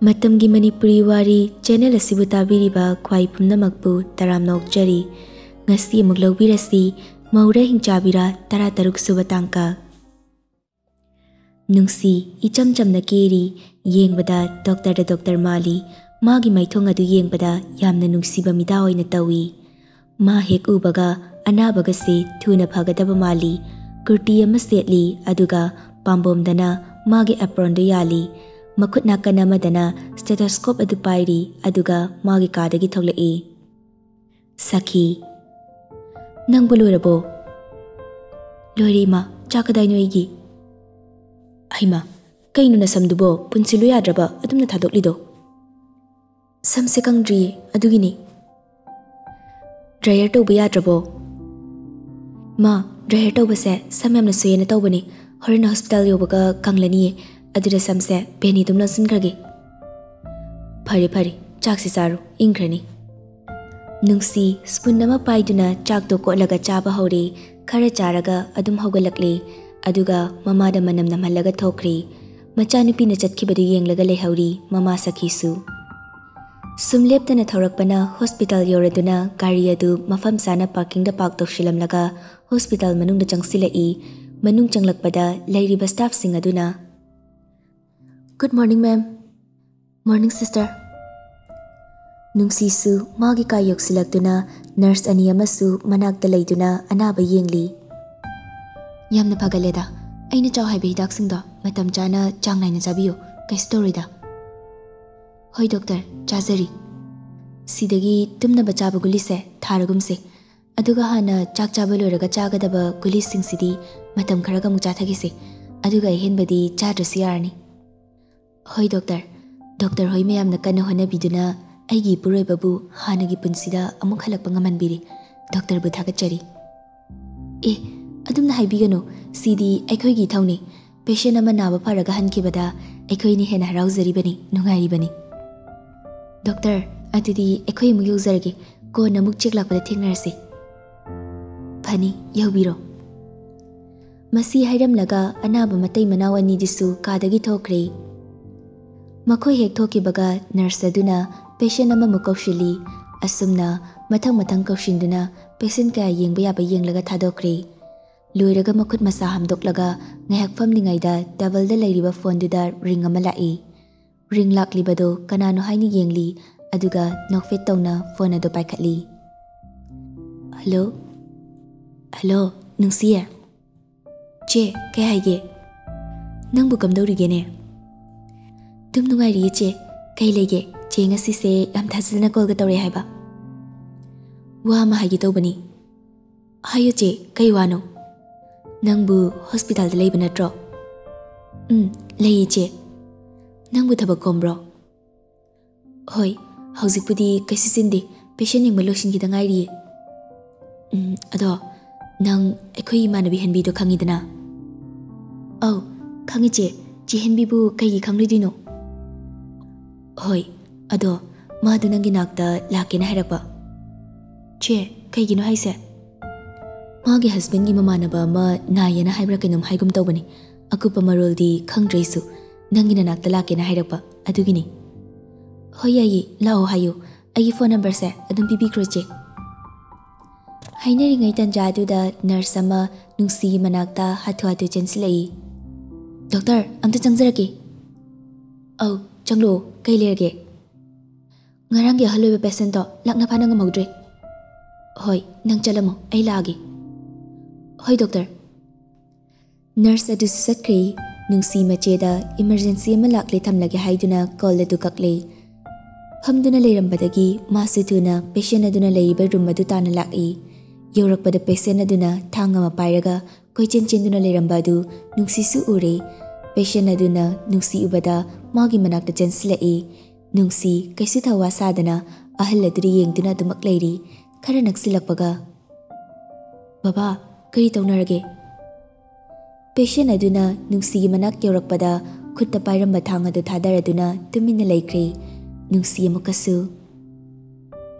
Matamgi Manipuri Wari channel asibu tabiriba khwai pumnamakpu taramna okjari ngasi amuk laubirasi Moura Hingchabira 13 suba tangka. Nungsi icham chamna keri yengbada doctor mali magi maithong adu yengbada yamna nungsiba mida oina tawi ma hek ubaga anabaga se thuna phagadaba mali kurti ama setli aduga pambomdana magi apron do yali makut nakana madana stethoscope adu pairi aduga magi kadagi tholai Sakhi nang bulurabo lori ma chakadai noigi aima kainu na samdubo punsilu yadraba adumna thadoklido samse kangdri adugini dryer to yadrabo ma dryer to base samyamna suyena tawbani horin hospital yobaga kanglani aduda samse peni tumna singrage phari chaksi saru ingrani Nungsi spoon nama paiduna chak to kotlaga chaba hore khara charaga adum hogalakle aduga mama da manam namhalaga thokri machanupi na chatkibadu yenglaga lehauri mama Sakhisu sumleptana thorakpana hospital yoraduna gari adu mafam sana parking da park tawshilamlaga hospital manung da changsilai manung changlakpada lairiba staff sing aduna Good morning ma'am Morning sister Nungsisu magi kayok silaktuna nurse ani amasu manakta leiduna anaba yengli Yamna pagaleda aina chaw haibe hidak singda matam chana changnaina chabiyo kai story da Hoi doctor chazari Sidagi tumna bachaba guli se tharagumse aduga hana chak chaba loraga chagadaba guli sing sidi matam kharaga mu chathagise aduga henbadi chadrasi yarni Hoi doctor hoi mayamna kana hona biduna Aigi puroi babu hanagi punsida amuk halakpa ngamanbiri Dr. bu thagachari adumna haibigano sidi aikhoi gi thawni patient ama naba pharaga hankibada aikhoi ni hena harauzaribani nungairibani Doctor adidi aikhoi mu yuzarge ko namuk cheklakpada thengnarse phani yaubiro masi hairamlaga anaba matai manawani disu kadagi thokre makhoi hek thokibaga nurse aduna patient ama mukaushili asumna mathang kaushinduna patient ka yengba yaba yenglaga thadokre loiraga makhut masa hamdoklaga ngahak famlingaida double da leiriba phone duda ring ama lai ring laklibado kanano haini yengli aduga nokfet tawna phone ado paikhatli hello nungsiya che kai haige nangbu kamdorige ne tum nungairi che kai lege Chenga sise am thasina call ga tawre haiba wa ma hagi tawbani hayo che kai wano nangbu hospital da leiba natro lei che nangbu thabak kombro hoi hauzik pudi kaisi sindi patient ning maloshin gi dangai ri ado nang ekhoi manabi hanbi do khangi dana au khangi che hanbi bu kai gi khangli dino hoi Ado, madu nangi nakta lakina harakpa. Che, kaigino haise. Magi husband gi mamanaba ma nayana haibra kanum haigum tawbani. Akupa marol di khangdreisu nangina nakta lakina harakpa. Adugini. Hoyayi, lao hayo. Agi phone number se adum bibi kroche. Hainari ngai tanja aduda nurse ama nungsi manakta hatu chensilai. Doctor, amta changjaraki. Au, changlo, kai lerge. Ngarang ya haloi patient to lakna phana ngamodre hoi nang chalamo ai lagi hoi doctor nurse adu sakri nungsi macheda emergency ma lakle thamlage haiduna call adu kakle hamduna leirambadagi masutuna patient aduna leiba room adu tana laki yorakpada patient aduna thanga ma pairaga koichen chenduna leirambadu nungsi su ure patient aduna nungsi ubada magi manakta chenslai Nungsi kaisi thawa sadana ahal ladri yengduna dumak leiri khara naksilakpaga Baba kari tawnarage Patient aduna nungsi gi manak yorakpada khutta pairamba thanga du thadaraduna tumina laikre nungsi amukasu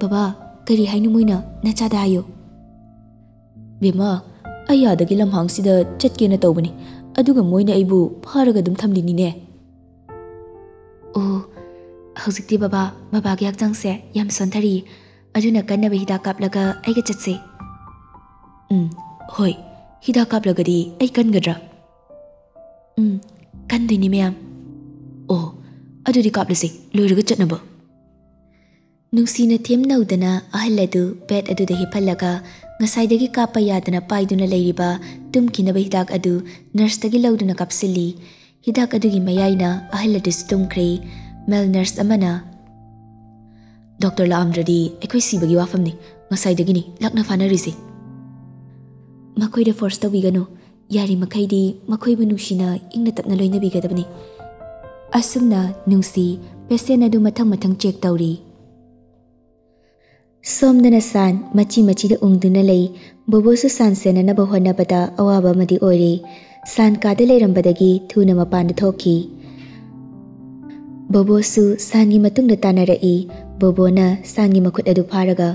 Baba kari hainu moina nachada hayo Bema ayadagi lamhangsida chatkena tawbani aduga moina aibu pharaga dum thamlini ne Oh Hꯧjikti babagi hakchangse yam sonthari aduna kannaba hidak kaplaga aiga chatse. Hoi, hidak kaplagadi ai kangadra. Kandoini mayam. Oh, adudi kaplase loiraga chatnaba. Nungsina themnaudana ahal adu bed aduda hiphallaga ngasaidagi kapa yadana paiduna leiriba tumkinaba hidak adu nurse tagi lauduna kapsili. Hidak adugi mayaina ahal adu tumkhre. Mel nurse amana. Doctor laamdradi ekoi sibagi wafamni ngasaidagini lakna fanarise. Makoida force tawiganu yari makaidi makoibu nungsina ingna tapna loinabigadabani. Asumna nungsi patient adu mathang check tawri. Somdana san machi da ungduna lei bobosu san senanaba honabada awaba madi oire san kada leirambadagi thuna mapanda thoki. Bobosu sangi matungda tanarai bobona sangi makut adu pharaga.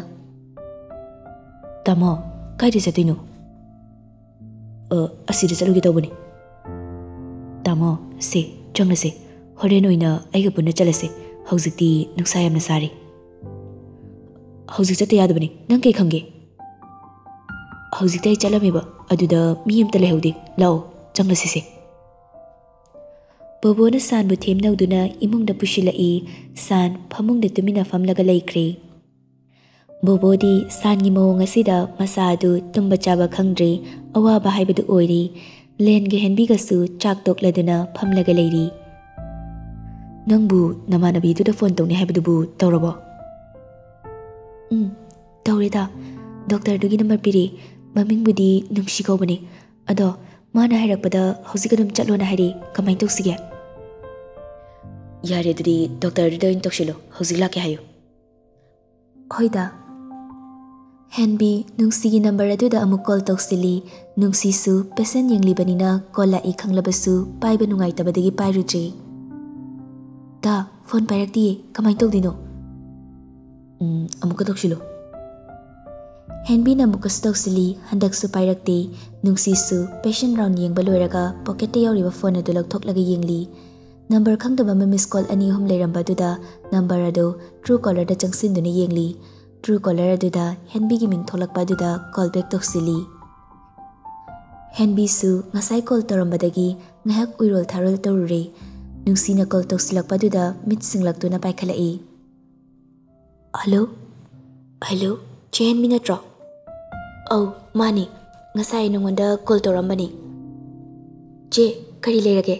Tamo kaidi satino? Asida chalugi tawbani. Tamo se changna se horen oina aiga punna chalase haujikti nuksa yamna sari. Haujik chate yadabani nang kai khange? Haujikta ai chalameba aduda mi amta lehaude lao changna se. Bobona san bu themnauduna imungda pushilai san phamungda tumina famlaga laikre. Bobodi sangi mawong asida masadu tumba chaba khangdre awaba haibadu oiri lenge henbigasu chak tokladuna famlaga leiri. Nangbu namanabi duda phone tawni haibadubu tawrabo? Tawreda. Doctor dugi number piri mamingbudi nungshi kaubani. Ado mana hairakpada hausikadum chatlona hairi kamai tawsige? Yare dudi doctor da intoxilo hauzik lake hayo. Hoida. Henbi nungsigi number aduda amuk call tawsili nungsi su patient yenglibanina call lai khanglabasu paiba nungaitabadagi pairujre. Da phone pairakti kamai tawdino? Amuka tawsilo. Henbi na mukas tawsili handaksu pairakte nungsi su patient round yengba loiraga pocket yawriba phone adu lakthoklaga yengli. Number khangdaba miss call ani hum leiramba duda number ado true caller da changsinduna yengli. True caller aduda Henbi gi ming tholakpa duda call back tawsili. Henbi su ngasai call tarambadagi ngahak uirol tharol tawrure nungsina call tawsilakpa duda mit singlaktuna paikhalai. Hello? Hello? Che Henbi natro? Oh, mani. Ngasai nungonda call tarambani. Che, kari leirage?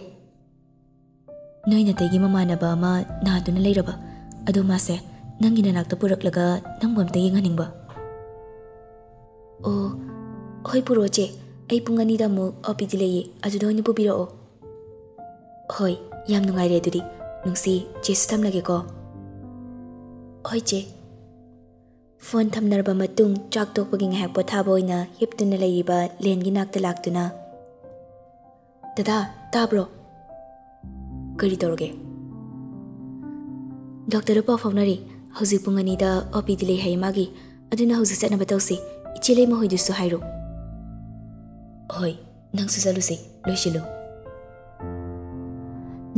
Noina tegi mamanaba ama naduna leiraba. Ado mase nangina nakta puraklaga nangbamta yenganingba. Oh, hoi puro che. Ai pungani da mu opidi leye aduda hoina pubirao. Hoi, yam nungaire adudi. Nungsi che sutamlage ko. Hoi che. Phone thamnarba matung chak tokpagi ngahak pothaba oina hiptuna leiriba lengi nakta laktuna. Dada, tabro. Kari tawrage? Doctor pa fawnari hauzik pungani da opidi lei hai magi aduna hauzik chatnaba tawsi ichilei mahoidusu hairo. Hoi, nangsu saluse loisilo.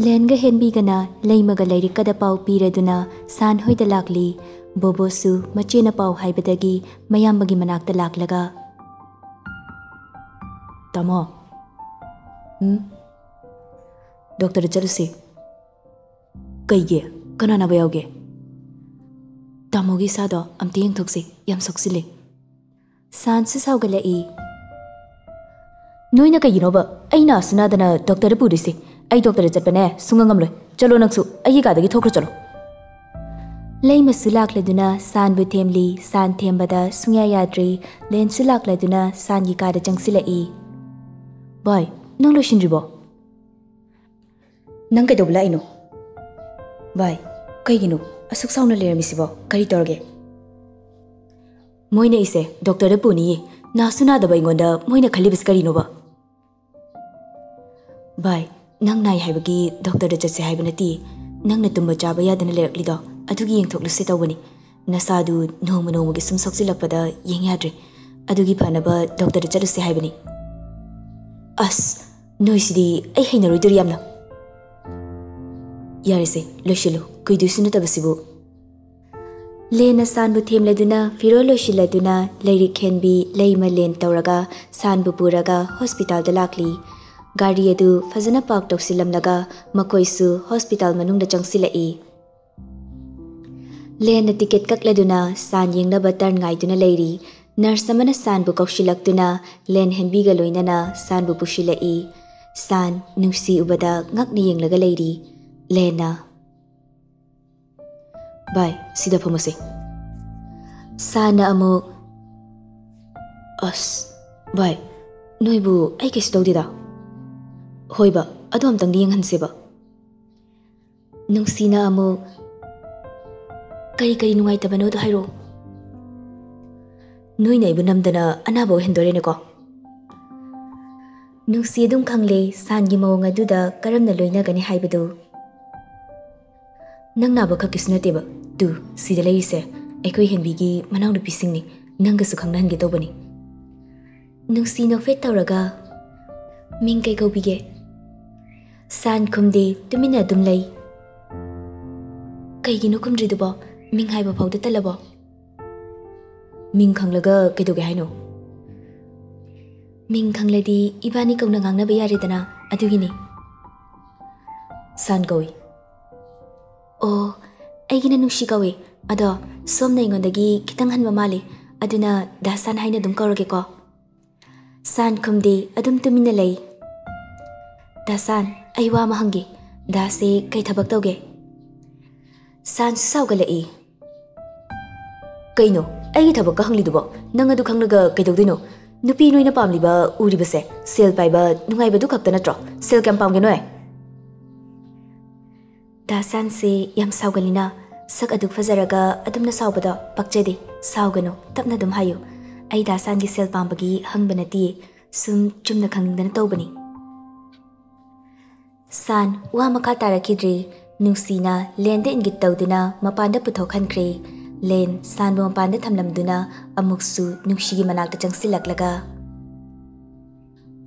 Lenga Henbi gana leimaga leirikada pau piraduna san hoida lakli bobosu machena pau haibadagi mayambagi manakta laklaga. Tamo. Doctor chaluse. Kaige kanana bayauge? Tamogi sado amti yengthokse yam soksile. San su saugalai. Noina kayinoba aina asunadana doctor purise. Ai doctor chatpane sungangamle. Chalo naksu ai kadagi thokro chalo. Lei masu lakladuna san bu themli san thembada sungya yadri len su lakladuna san gi kada changsilai. Bye, nang lo shinribo. Nang kay dobla ino. Bye, kay gino asuk sauna leramisibo kari torge. Moina ise doctor da puni na sunada ba ingonda moina khalibis kari no ba. Bye, nang nai haibagi doctor da chatse haibanati nang na tumba chaba yadana leraklido adugi yengthoklusi tawbani nasadu nomo gi sum soksilakpada yengyadre adugi phanaba doctor da chatlusi haibani. As noisidi ai hainaroi duri yamna. Yarese loshilo kuidusu natabasibu. Lena sanbu themleduna firolo shiladuna leiri khenbi leima len tawraga sanbu puraga hospital da lakli. Gari adu fazana park tawsilamnaga makoisu hospital manungda changsilai. Lena ticket kakladuna san yengnaba turn ngaiduna leiri. Nurse amana sanbu kaushilakduna len henbiga loinana sanbu pushilai. San nungsi ubada ngakna yenglaga leiri. Lena Bye, sida phamase. Sana amuk bye. Noibu ai kaisi tawdida. Hoiba, ado amtangdi yenghanseba. Nungsina amuk kari nungaitabano do hairo. Noina ibu namdana anabo hendorene ko. Nungsi adum khangle sangi mawong aduda karamna loinagani haibadu. Nang naba kakisnateba tu sida leise aikoi henbigi manau nupi singni nanga su khangnan ge tobani. Nungsi no fet tawraga ming kai kaubige. San khumde tumina dum lei. Kaigino khumdridubo ming haiba phawda talabo. Ming khanglaga kaidoge haino. Ming khangladi ibani kauna ngangna bayaridana adugini. San koi. Oh, aigina nungsi kawe. Ado somna ingondagi kitang hanba mali. Aduna dasan haina dum kaurage ko. San khumde adum tumina lei. Dasan aiwa mahangi. Dase kai thabak tawge. San sawgalai. Kaino, aigi thabak ka hanglidubo. Nang adu khanglaga kaidogdino. Nupi noina pamliba uribase. Sel paiba nungaiba du khakta natro. Sel kam pamge noe. Dasan se yam sawgalina sak aduk fazaraga adumna sawbada pakjade sawgano tapna dum hayo. Ai dasan gi sel pambagi hangbanati sum chumna khangdana tawbani. San wa makha tarakidri nungsina lende ingit tawduna mapanda puthokhankre. Len sanbu mapanda thamlamduna amuksu nungshigi manakta changsilaklaga.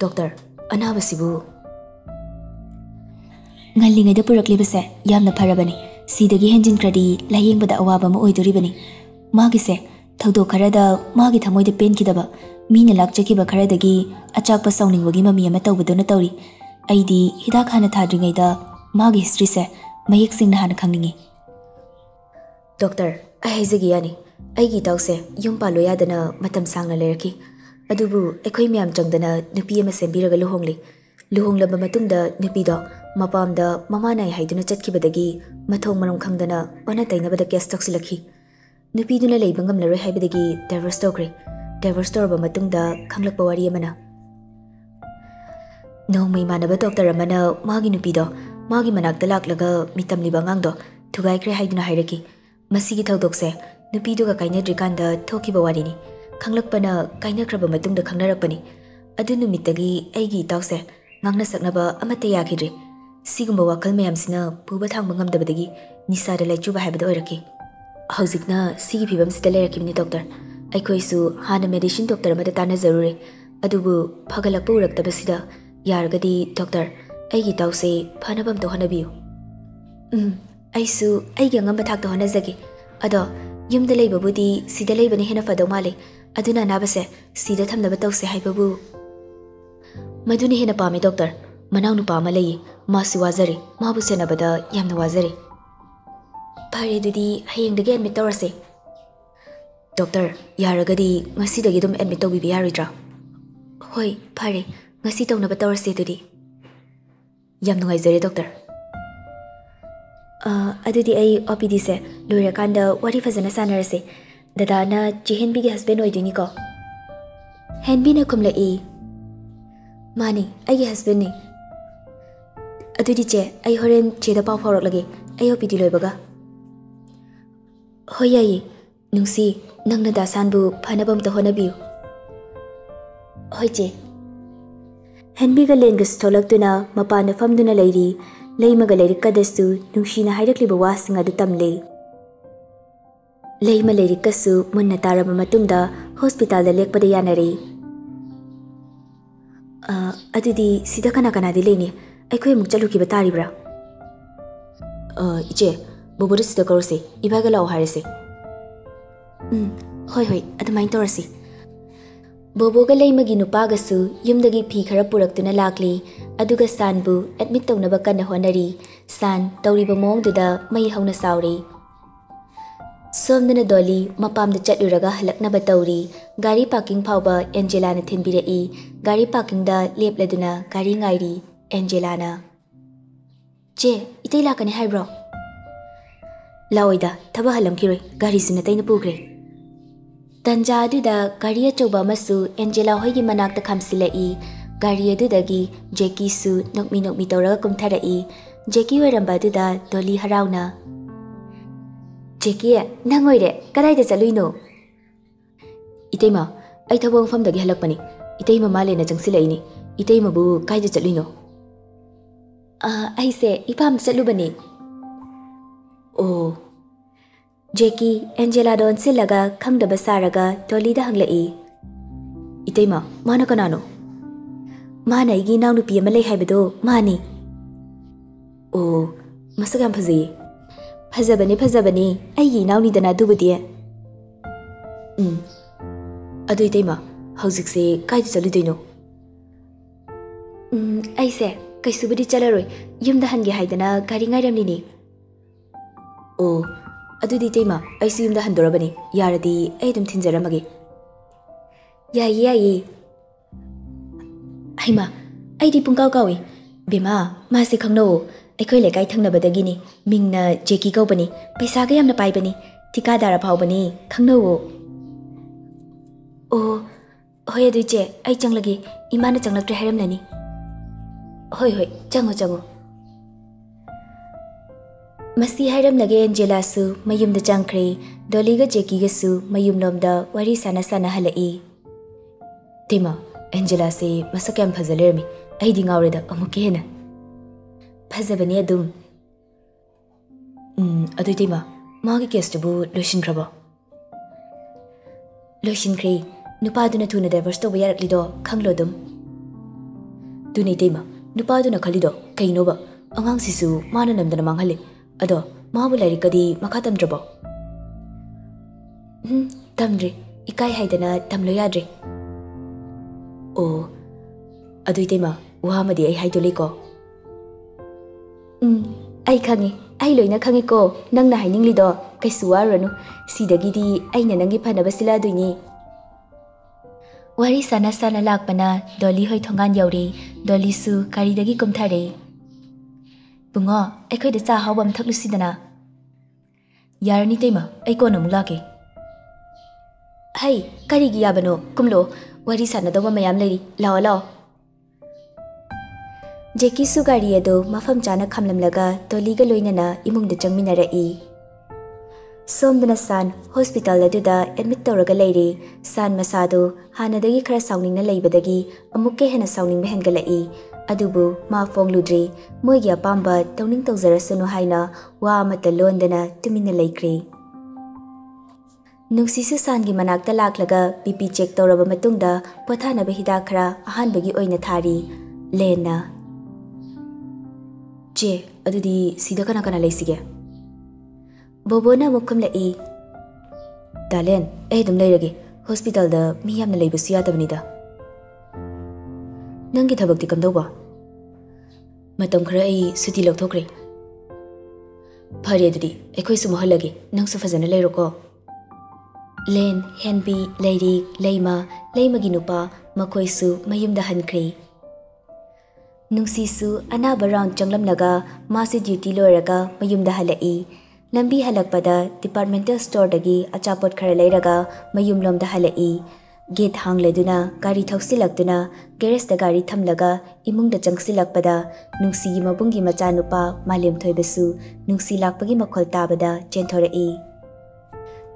Doctor, anabasibu ngallingaida puraklibase yamna pharabani. Sidagi henjin kradi layengbada awaba ma oidoribani. Magise thaudo kharada magi thamoida penkidaba mina lakchakiba kharadagi achakpa sawningwagi mami ama tawbadona tawri. Aidi hidak hana thadringaida magi history se mayek singna hana khangningi. Doctor, ai haizagi yani. Aigi tawse yum palo yadana matam sangna leraki. Adubu ekhoi myam changdana nupi ama sembiraga luhongli. Luhonglaba matungda nupido mapamda mamanai haiduna chatkibadagi mathong marom khangdana ona tainabada case toksilakhi. Nupiduna leiba ngamlaroi haibadagi divorce tokre. Divorce torba matungda khanglakpa wari amana. Nongmai manaba doctor amana magi nupido magi manakta laklaga mitamliba ngangdo thugaikre haiduna hairaki. Masigi thawdokse nupiduga kainadrikanda thokiba warini. Khanglakpana kainakraba matungda khangnarakpani. Adu numitagi aigi tawse ngangna saknaba amata yakidri. Sigumba wakal mayamsina puba thangba ngamdabadagi nisada laichuba haibada oiraki. Hauzikna sigi phibam sida leirakibni doctor. Aikhoisu hana medicine doctor amada tana zarure. Adubu phagalakpa uraktabasida yaragadi doctor aigi tawse phanabam to hanabiyu. Aisu aigi ngamba thakta honazagi. Ado yumda leibabudi sida leibani hena fadaw male. Aduna nabase sida thamnaba tawse haibabu maduni hena pame doctor. Manau nupa ama lei masu wazari mabu senabada yamna wazari. Phare dudi hayengdagi admit tawrase. Doctor, yaragadi ngasidagi dum admit tawbibi yaridra. Hoi, phare ngasi tawnaba tawrase dudi. Yam nungaijare doctor. Adudi ai OPD se loirakanda wari fazana sanarase. Dadana Jihenbigi husband oidini ko. Henbina kumlai. Mani, aigi husband ni. Adudi che ai horen cheda paw phawrak lagi. Ai OPD loibaga. Hoyai, nungsi nangna dasanbu phanabam to honabiu. Hoi che. Henbiga lengas tholakduna mapana famduna leiri. Leimaga leirikadasu nungshina hairakliba wasinga du tamle. Leima leirikasu munna taraba matungda hospital da lekpada yanari. Adudi sida kana kana di leini. Aikhoi muk chalukiba taribra. Iche, ꯕꯣꯕꯣꯗ ꯁꯤꯗ ꯀꯧꯔꯁꯤ ꯏꯕꯥꯏꯒ ꯂꯥꯛꯑꯣ ꯍꯥꯏꯔꯁꯤ ꯍꯣꯏ ꯍꯣꯏ ꯑꯗꯨꯃꯥꯏꯅ ꯇꯧꯔꯁꯤ ꯕꯣꯕꯣꯒ ꯂꯩꯃꯒꯤ ꯅꯨꯄꯥꯒꯁꯨ ꯌꯨꯝꯗꯒꯤ ꯐꯤ ꯈꯔ ꯄꯨꯔꯛꯇꯨꯅ ꯂꯥꯛꯂꯤ ꯑꯗꯨꯒ ꯁꯥꯟꯕꯨ ꯑꯦꯗꯃꯤꯠ ꯇꯧꯅꯕ ꯀꯟꯅ ꯍꯣꯠꯅꯔꯤ ꯁꯥꯟ ꯇꯧꯔꯤꯕ ꯃꯑꯣꯡꯗꯨꯗ ꯃꯩ ꯍꯧꯅ ꯁꯥꯎꯔꯤ ꯁꯣꯝꯗꯅ ꯗꯣꯂꯤ ꯃꯄꯥꯝꯗ ꯆꯠꯂꯨꯔꯒ ꯍꯜꯂꯛꯅꯕ ꯇꯧꯔꯤ ꯒꯥꯔꯤ ꯄꯥꯔꯀꯤꯡ ꯐꯥꯎꯕ ꯑꯦꯟꯖꯦꯂꯥꯅ ꯊꯤꯟꯕꯤꯔꯛꯏ ꯒꯥꯔꯤ ꯄꯥꯔꯀꯤꯡꯗ ꯂꯦꯞꯂꯗꯨꯅ ꯒꯥꯔꯤ ꯉꯥꯏꯔꯤ ꯑꯦꯟꯖꯦꯂꯥꯅ ꯆꯦ ꯏꯇꯩ ꯂꯥꯛꯀꯅꯤ ꯍꯥꯏꯕ꯭ꯔꯣ ꯂꯥꯛꯑꯣꯏꯗ ꯊꯕꯛ ꯍꯜꯂꯝꯈꯤꯔꯣꯏ ꯒꯥꯔꯤꯁꯨ ꯅꯇꯩꯅ ꯄꯨꯈ꯭ꯔꯦ ꯇꯟꯖꯥ ꯑꯗꯨꯗ ꯒꯥꯔꯤ ꯑꯆꯧꯕ ꯑꯃꯁꯨ ꯑꯦꯟꯖꯦꯂꯥ ꯍꯣꯏꯒꯤ ꯃꯅꯥꯛꯇ ꯈꯥꯝꯁꯤꯜꯂꯛꯏ ꯒꯥꯔꯤ ꯑꯗꯨꯗꯒꯤ ꯖꯦꯀꯤꯁꯨ ꯅꯣꯛꯃꯤ ꯅꯣꯛꯃꯤ ꯇꯧꯔꯒ ꯀꯨꯝꯊꯔꯛꯏ ꯖꯦꯀꯤ ꯑꯣꯏꯔꯝꯕ ꯑꯗꯨꯗ ꯗꯣꯂꯤ ꯍꯔꯥꯎꯅ ꯖꯦꯀꯤ ꯅꯪ ꯑꯣꯏꯔꯦ ꯀꯗꯥꯏꯗ ꯆꯠꯂꯨꯏꯅꯣ ꯏꯇꯩꯃ ꯑꯩ ꯊꯕꯛ ꯃꯐꯝꯗꯒꯤ ꯍꯜꯂꯛꯄꯅꯤ ꯏꯇꯩꯃ ꯃꯥꯂꯦꯅ ꯆꯪꯁꯤꯜꯂꯛꯏꯅꯤ ꯏꯇꯩꯃꯕꯨ ꯀꯥꯏꯗ ꯆꯠꯂꯨꯏꯅꯣ ꯑꯩꯁꯦ ꯏꯄꯥꯝꯗ ꯆꯠꯂꯨꯕꯅꯤ ꯑꯣ ꯖꯦꯀꯤ ꯑꯦꯟꯖꯦꯂꯥꯗ ꯑꯣꯟꯁꯤꯜꯂꯒ ꯈꯪꯗꯕ ꯁꯥꯔꯒ ꯗꯣꯂꯤꯗ ꯍꯪꯂꯛꯏ ꯏꯇꯩꯃ ꯃꯥꯅ ꯀꯅꯥꯅꯣ ꯃꯥꯅ ꯑꯩꯒꯤ ꯏꯅꯥꯎꯅꯨꯄꯤ ꯑꯃ ꯂꯩ ꯍꯥꯏꯕꯗꯣ ꯃꯥꯅꯤ ꯑꯣ ꯃꯁꯛ ꯌꯥꯝ ꯐꯖꯩꯌꯦ ꯐꯖꯕꯅꯤ ꯑꯩꯒꯤ ꯏꯅꯥꯎꯅꯤꯗꯅ ꯑꯗꯨꯕꯨꯗꯤ ꯑꯗꯨ ꯏꯇꯩꯃ ꯍꯧꯖꯤꯛꯁꯦ ꯀꯥꯏꯗ ꯆꯠꯂꯨꯗꯣꯏꯅꯣ ꯑꯩꯁꯦ ꯀꯩꯁꯨꯕꯨꯗꯤ ꯆꯠꯂꯔꯣꯏ ꯌꯨꯝꯗ ꯍꯟꯒꯦ ꯍꯥꯏꯗꯅ ꯒꯥꯔꯤ ꯉꯥꯏꯔꯝꯂꯤꯅꯤ ꯑꯣ ꯑꯗꯨꯗꯤ ꯏꯇꯩꯃ ꯑꯩꯁꯨ ꯌꯨꯝꯗ ꯍꯟꯗꯣꯔꯕꯅꯤ ꯌꯥꯔꯗꯤ ꯑꯩ ꯑꯗꯨꯝ ꯊꯤꯟꯖꯔꯝꯃꯒꯦ ꯌꯥꯏꯌꯦ ꯍꯩꯃꯥ ꯑꯩꯗꯤ ꯄꯨꯡꯀꯥꯎ ꯀꯥꯎꯏ ꯕꯦꯃꯥ ꯃꯥꯁꯦ ꯈꯪꯅꯧꯋꯣ ꯑꯩꯈꯣꯏ ꯂꯩꯀꯥꯏ ꯊꯪꯅꯕꯗꯒꯤꯅꯤ ꯃꯤꯡꯅ ꯖꯦꯀꯤ ꯀꯧꯕꯅꯤ ꯄꯩꯁꯥꯒ ꯌꯥꯝꯅ ꯄꯥꯏꯕꯅꯤ ꯊꯤꯀꯥꯗꯥꯔ ꯐꯥꯎꯕꯅꯤ ꯈꯪꯅꯧꯋꯣ ꯑꯣ ꯍꯣꯏ ꯑꯗꯨ ꯏꯆꯦ ꯑꯩ ꯆꯪꯂꯒꯦ ꯏꯃꯥꯅ ꯆꯪꯂꯛꯇ꯭ꯔꯦ ꯍꯥꯏꯔꯝꯂꯅꯤ ꯍꯣꯏ ꯆꯪꯉꯣ ꯃꯁꯤ ꯍꯥꯏꯔꯝꯂꯒ ꯑꯦꯟꯖꯦꯂꯥꯁꯨ ꯃꯌꯨꯝꯗ ꯆꯪꯈ꯭ꯔꯦ ꯗꯣꯂꯤꯒ ꯖꯦꯀꯤꯒꯁꯨ ꯃꯌꯨꯝꯂꯣꯝꯗ ꯋꯥꯔꯤ ꯁꯥꯟꯅ ꯍꯜꯂꯛꯏ ꯇꯦꯃ ꯑꯦꯟꯖꯦꯂꯥꯁꯦ ꯃꯁꯛ ꯌꯥꯝ ꯐꯖ ꯂꯩꯔꯝꯃꯤ ꯑꯩꯗꯤ ꯉꯥꯎꯔꯦꯗ ꯑꯃꯨꯛꯀ ꯍꯦꯟꯅ ꯐꯖꯕꯅꯤ ꯑꯗꯨꯝ ꯑꯗꯨ ꯇꯦꯃ ꯃꯥꯒꯤ ꯀꯦꯁꯇꯨꯕꯨ ꯂꯣꯏꯁꯤꯟꯈ꯭ꯔꯕꯣ ꯂꯣꯏꯁꯤꯟꯈ꯭ꯔꯦ ꯅꯨꯄꯥꯗꯨꯅ ꯊꯨꯅ ꯗꯥꯏꯚꯔꯁ ꯇꯧꯕ ꯌꯥꯔꯛꯂꯤꯗꯣ ꯈꯪꯂꯣ ꯑꯗꯨꯝ ꯑꯗꯨꯅꯦ ꯇꯦꯃ ꯅꯨꯄꯥꯗꯨꯅ ꯈꯜꯂꯤꯗꯣ ꯀꯩꯅꯣꯕ ꯑꯉꯥꯡꯁꯤꯁꯨ ꯃꯥꯅ ꯅꯝꯗꯅ ꯃꯥꯡꯍꯜꯂꯤ ꯑꯗꯣ ꯃꯥꯕꯨ ꯂꯥꯏꯔꯤꯛꯀꯗꯤ ꯃꯈꯥ ꯇꯝꯗ꯭ꯔꯕꯣ ꯇꯝꯗ꯭ꯔꯤ ꯏꯀꯥꯏ ꯍꯥꯏꯗꯅ ꯇꯝꯂꯣ ꯌꯥꯗ꯭ꯔꯦ ꯑꯣ ꯑꯗꯨ ꯏꯇꯩꯃ ꯋꯥ ꯑꯃꯗꯤ ꯑꯩ ꯍꯥꯏꯗꯣꯂꯤꯀꯣ ꯑꯩ ꯈꯪꯉꯤ ꯑꯩ ꯂꯣꯏꯅ ꯈꯪꯉꯤꯀꯣ ꯅꯪꯅ ꯍꯥꯏꯅꯤꯡꯂꯤꯗꯣ ꯀꯩꯁꯨ ꯋꯥꯔꯨꯔꯅꯨ ꯁꯤꯗꯒꯤꯗꯤ ꯑꯩꯅ ꯅꯪꯒꯤ ꯐꯅꯕ ꯁꯤꯜꯂꯛꯑꯗꯣꯏꯅꯤ ꯋꯥꯔꯤ ꯁꯥꯟꯅ ꯂꯥꯛꯄꯅ ꯗꯣꯂꯤ ꯍꯣꯏ ꯊꯣꯡꯒꯥꯟ ꯌꯧꯔꯦ ꯗꯣꯂꯤꯁꯨ ꯒꯥꯔꯤꯗꯒꯤ ꯀꯨꯝꯊꯔꯦ ꯕꯨꯡꯉꯣ ꯑꯩꯈꯣꯏꯗ ꯆꯥ ꯍꯥꯎꯕ ꯑꯃ ꯊꯛꯂꯨꯁꯤꯗꯅ ꯌꯥꯔꯅꯤ ꯇꯩꯃ ꯑꯩ ꯀꯣꯟꯅ ꯑꯃꯨꯛ ꯂꯥꯛꯀꯦ ꯍꯩ ꯀꯔꯤꯒꯤ ꯌꯥꯕꯅꯣ ꯀꯨꯝꯂꯣ ꯋꯥꯔꯤ ꯁꯥꯟꯅꯗꯧꯕ ꯃꯌꯥꯝ ꯂꯩꯔꯤ ꯂꯥꯛꯑꯣ ꯖꯦꯀꯤꯁꯨ ꯒꯥꯔꯤ ꯑꯗꯨ ꯃꯐꯝ ꯆꯥꯅ ꯈꯥꯝꯂꯝꯂꯒ ꯗꯣꯂꯤꯒ ꯂꯣꯏꯅꯅ ꯏꯃꯨꯡꯗ ꯆꯪꯃꯤꯟꯅꯔꯛꯏ ꯁꯣꯝꯗꯅ ꯁꯥꯟ ꯍꯣꯁꯄꯤꯇꯥꯜ ꯑꯗꯨꯗ ꯑꯦꯗꯃꯤꯠ ꯇꯧꯔꯒ ꯂꯩꯔꯤ ꯁꯥꯟ ꯃꯁꯥꯗꯨ ꯍꯥꯟꯅꯗꯒꯤ ꯈꯔ ꯁꯥꯎꯅꯤꯡꯅ ꯂꯩꯕꯗꯒꯤ ꯑꯃꯨꯛꯀ ꯍꯦꯟꯅ ꯁꯥꯎꯅꯤꯡꯕ ꯍꯦꯟꯒꯠꯂꯛꯏ ꯑꯗꯨꯕꯨ ꯃꯥ ꯐꯣꯡꯂꯨꯗ꯭ꯔꯤ ꯃꯣꯏꯒꯤ ꯑꯄꯥꯝꯕ ꯇꯧꯖꯔꯁꯅꯨ ꯍꯥꯏꯅ ꯋꯥ ꯑꯃꯠꯇ ꯂꯣꯟꯗꯅ ꯇꯨꯃꯤꯟꯅ ꯂꯩꯈ꯭ꯔꯦ ꯅꯨꯡꯁꯤꯁꯨ ꯁꯥꯟꯒꯤ ꯃꯅꯥꯛꯇ ꯂꯥꯛꯂꯒ ꯕꯤꯄꯤ ꯆꯦꯛ ꯇꯧꯔꯕ ꯃꯇꯨꯡꯗ ꯄꯣꯊꯥꯅꯕ ꯍꯤꯗꯥꯛ ꯈꯔ ꯑꯍꯥꯟꯕꯒꯤ ꯑꯣꯏꯅ ꯊꯥꯔꯤ ꯂꯦꯟꯅ ꯆꯦ ꯑꯗꯨꯗꯤ ꯁꯤꯗ ꯀꯅꯥ ꯂꯩꯁꯤꯒꯦ ꯕꯣꯕꯣꯅ ꯑꯃꯨꯛ ꯈꯨꯝꯂꯛꯏ ꯗꯥꯂꯦꯟ ꯑꯩ ꯑꯗꯨꯝ ꯂꯩꯔꯒꯦ ꯍꯣꯁꯄꯤꯇꯥꯜꯗ ꯃꯤ ꯌꯥꯝꯅ ꯂꯩꯕꯁꯨ ꯌꯥꯗꯕꯅꯤꯗ ꯅꯪꯒꯤ ꯊꯕꯛꯇꯤ ꯀꯝꯗꯧꯕ ꯃꯇꯝ ꯈꯔ ꯑꯩ ꯁꯨꯇꯤ ꯂꯧꯊꯣꯛꯈ꯭ꯔꯦ ꯐꯔꯦ ꯑꯗꯨꯗꯤ ꯑꯩꯈꯣꯏꯁꯨ ꯑꯃꯨꯛ ꯍꯜꯂꯒꯦ ꯅꯪꯁꯨ ꯐꯖꯅ ꯂꯩꯔꯣꯀꯣ ꯂꯦꯟ ꯍꯦꯟꯕꯤ ꯂꯩꯔꯤꯛ ꯂꯩꯃꯒꯤ ꯅꯨꯄꯥ ꯃꯈꯣꯏꯁꯨ ꯃꯌꯨꯝꯗ ꯍꯟꯈ꯭ꯔꯦ ꯅꯨꯡꯁꯤꯁꯨ ꯑꯅꯥꯕ ꯔꯥꯎꯟ ꯆꯪꯂꯝꯂꯒ ꯃꯥꯁꯨ ꯗ꯭ꯌꯨꯇꯤ ꯂꯣꯏꯔꯒ ꯃꯌꯨꯝꯗ ꯍꯜꯂꯛꯏ ꯂꯝꯕꯤ ꯍꯜꯂꯛꯄꯗ ꯗꯤꯄꯥꯔꯠꯃꯦꯟꯇꯦꯜ ꯁ꯭ꯇꯣꯔꯗꯒꯤ ꯑꯆꯥꯄꯣꯠ ꯈꯔ ꯂꯩꯔꯒ ꯃꯌꯨꯝꯂꯣꯝꯗ ꯍꯜꯂꯛꯏ ꯒꯦꯠ ꯍꯥꯡꯂꯗꯨꯅ ꯒꯥꯔꯤ ꯊꯧꯁꯤꯜꯂꯛꯇꯨꯅ ꯒꯦꯔꯦꯖꯇ ꯒꯥꯔꯤ ꯊꯝꯂꯒ ꯏꯃꯨꯡꯗ ꯆꯪꯁꯤꯜꯂꯛꯄꯗ ꯅꯨꯡꯁꯤꯒꯤ ꯃꯕꯨꯡꯒꯤ ꯃꯆꯥꯅꯨꯄꯥ ꯃꯥꯂꯦꯝꯊꯣꯏꯕꯁꯨ ꯅꯨꯡꯁꯤ ꯂꯥꯛꯄꯒꯤ ꯃꯈꯣꯜ ꯇꯥꯕꯗ ꯆꯦꯟꯊꯣꯔꯛꯏ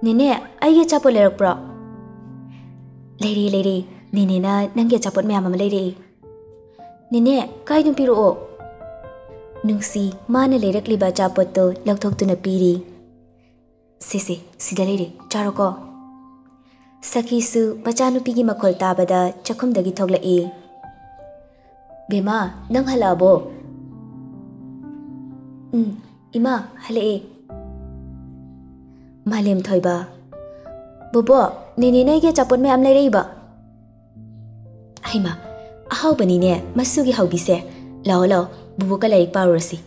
ꯅꯦꯅꯦ ꯑꯩꯒꯤ ꯑꯆꯥꯄꯣꯠ ꯂꯩꯔꯛꯄ꯭ꯔꯣ ꯂꯩꯔꯦ ꯅꯦꯅꯦꯅ ꯅꯪꯒꯤ ꯑꯆꯥꯄꯣꯠ ꯃꯌꯥꯝ ꯑꯃ ꯂꯩꯔꯛꯏ ꯅꯦꯅꯦ ꯀꯥꯏꯗꯨꯝ ꯄꯤꯔꯛꯑꯣ ꯅꯨꯡꯁꯤ ꯃꯥꯅ ꯂꯩꯔꯛꯂꯤꯕ ꯑꯆꯥꯄꯣꯠꯇꯣ ꯂꯧꯊꯣꯛꯇꯨꯅ ꯄꯤꯔꯤ ꯁꯦ ꯁꯤꯗ ꯂꯩꯔꯦ ꯆꯥꯔꯣꯀꯣ ꯁꯈꯤꯁꯨ ꯃꯆꯥꯅꯨꯄꯤꯒꯤ ꯃꯈꯣꯜ ꯇꯥꯕꯗ ꯆꯥꯛꯈꯨꯝꯗꯒꯤ ꯊꯣꯛꯂꯛꯏ ꯕꯦꯃꯥ ꯅꯪ ꯍꯜꯂꯛꯑꯕꯣ ꯏꯃꯥ ꯍꯜꯂꯛꯑꯦ Malem thoiba. Bobo, nene nai ge chapon me am lai rei ba. Aima, ahau bani ne masugi haubi se. Lao lao, bubu ka lai paurasi.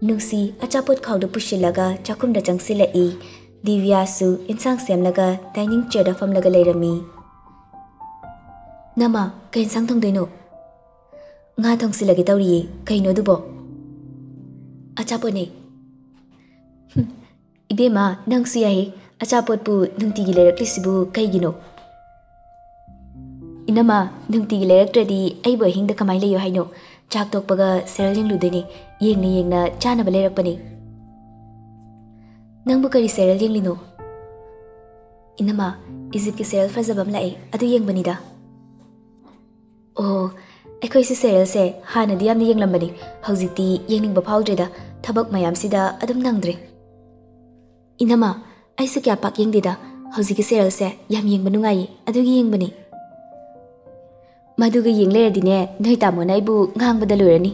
Nungsi achapot khawda pushilaga chakumda changsila I. Divya su insang semlaga dining chair da famlaga leirami. Nama, kay insang thong dino. Nga thong silagi tawri kay no dubo. Achapot ne. Ibe ma nang suya he achapot pu nungtigi leirakli kay gino. Inama nungtigi leiraktradi ay boy hingda kamay layo hayno. Chak tok paga seral yung ludini yeng na chana ba leirakpani. Nang bukari seral yung lino. Inama Egypt ki seral fazabam lae adu yeng banida. Oh, aikoy si seral se hana diyam ni yeng lambani. Hauziti yeng ning bapawdreda tabak mayam sida adum nangdre. Inama ay su kya pak yeng dida. Hauziki seral se yam yeng banungayi adu yeng bani. Maduga yeng leradi noy tamo na ibu ngang badalurani.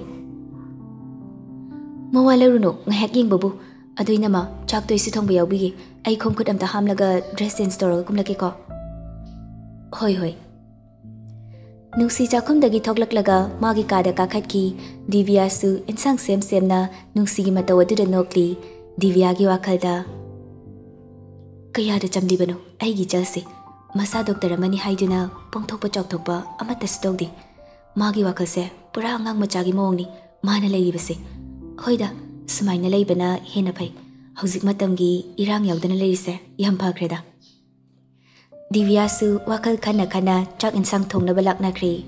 Mawalaruno ngahek yeng babu. Adoy nama chak toy sithong bayaw bigi ay khomkut amta hamlaga dress sense store kumlaki ko. Hoy. Nungsi chakum dagi thoklaklaga magi kada kakhat ki Divya su insang sem na nungsi gi mataw adu da nokli Divya gi wakalda. Kaya da chamdi bano ay gi jalse. Masa doktor amani haiduna pongthokpa chokthokpa amata stokdi. Magi wakalse pura ngang machagi mongni mana leibase. Hoida sumaina leibana hena phai. Hauzik matamgi irang yaudana leirise yam phagreda. Divya su wakal khana chak insang thongna balak nakri